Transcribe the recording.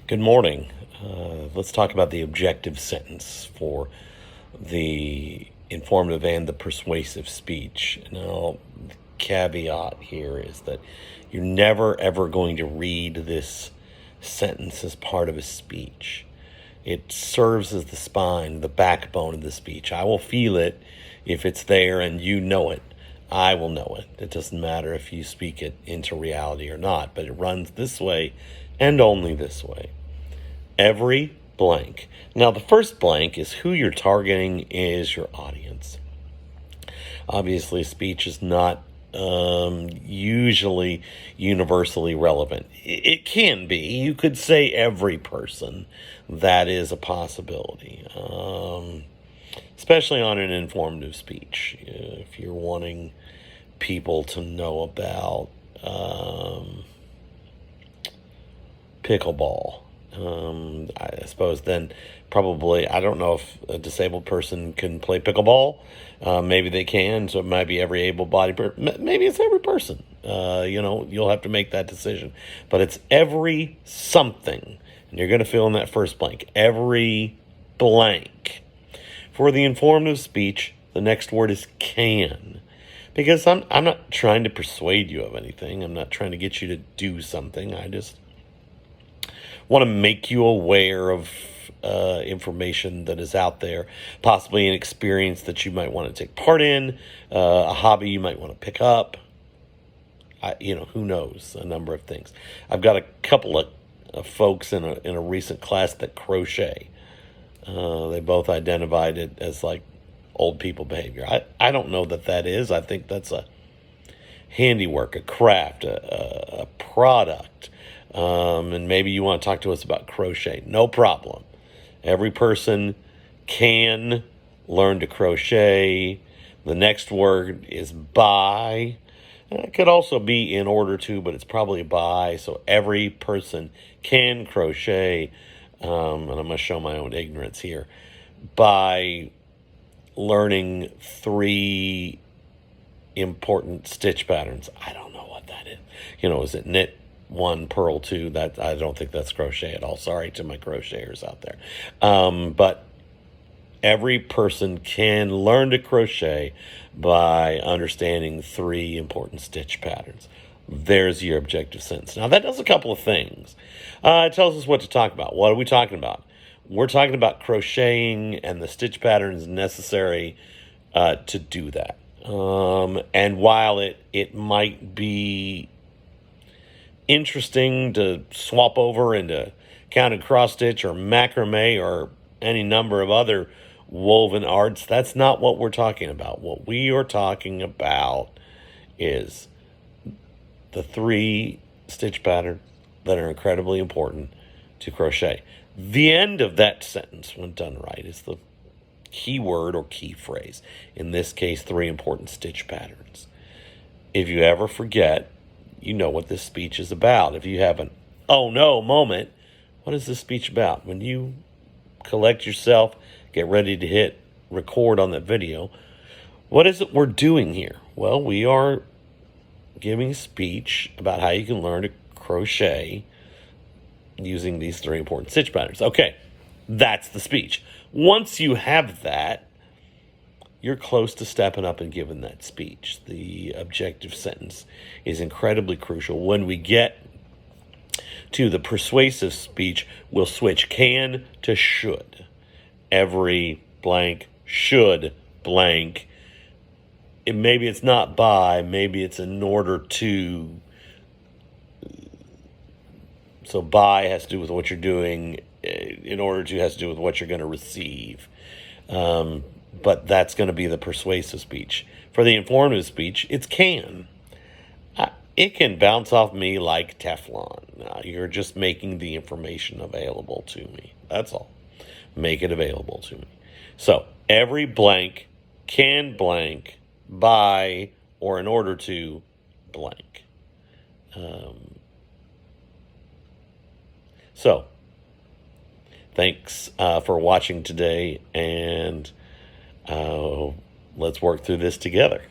Good morning. Let's talk about the objective sentence for the informative and the persuasive speech. Now, the caveat here is that you're never ever going to read this sentence as part of a speech. It serves as the spine, the backbone of the speech. I will feel it if it's there and you know it. I will know it. It doesn't matter if you speak it into reality or not, but it runs this way and only this way. Every blank. Now, the first blank is who you're targeting is your audience. Obviously, speech is not usually universally relevant. It can be. You could say every person. That is a possibility, especially on an informative speech. If you're wanting people to know about pickleball, I suppose then probably, I don't know if a disabled person can play pickleball. Maybe they can, so it might be every able-bodied person. Maybe it's every person. You'll have to make that decision. But it's every something, and you're going to fill in that first blank. Every blank. For the informative speech, the next word is can. Because I'm not trying to persuade you of anything. I'm not trying to get you to do something. I just want to make you aware of information that is out there, possibly an experience that you might want to take part in, a hobby you might want to pick up. Who knows? A number of things. I've got a couple of folks in a recent class that crochet. They both identified it as like old people behavior. I don't know that is. I think that's a handiwork, a craft, a product. And maybe you want to talk to us about crochet. No problem. Every person can learn to crochet. The next word is by. And it could also be in order to, but it's probably by. So every person can crochet. And I'm going to show my own ignorance here. By learning 3 important stitch patterns. I don't know what that is. Is it knit 1, purl 2? That I don't think that's crochet at all. Sorry to my crocheters out there. But every person can learn to crochet by understanding 3 important stitch patterns. There's your objective sentence. Now, that does a couple of things. It tells us what to talk about. What are we talking about? We're talking about crocheting and the stitch patterns necessary to do that. And while it might be interesting to swap over into counted cross stitch or macrame or any number of other woven arts, that's not what we're talking about. What we are talking about is the 3 stitch patterns that are incredibly important to crochet. The end of that sentence, when done right, is the key word or key phrase. In this case, 3 important stitch patterns. If you ever forget, you know what this speech is about. If you have an oh no moment, what is this speech about? When you collect yourself, get ready to hit record on that video, what is it we're doing here? Well, we are giving a speech about how you can learn to crochet using these 3 important stitch patterns. Okay, that's the speech. Once you have that, you're close to stepping up and giving that speech. The objective sentence is incredibly crucial. When we get to the persuasive speech, we'll switch can to should. Every blank should blank. Maybe it's not by, maybe it's in order to. So by has to do with what you're doing. In order to has to do with what you're going to receive. But that's going to be the persuasive speech. For the informative speech, it's can. It can bounce off me like Teflon. You're just making the information available to me. That's all. Make it available to me. So every blank can blank by or in order to blank. So thanks for watching today, and let's work through this together.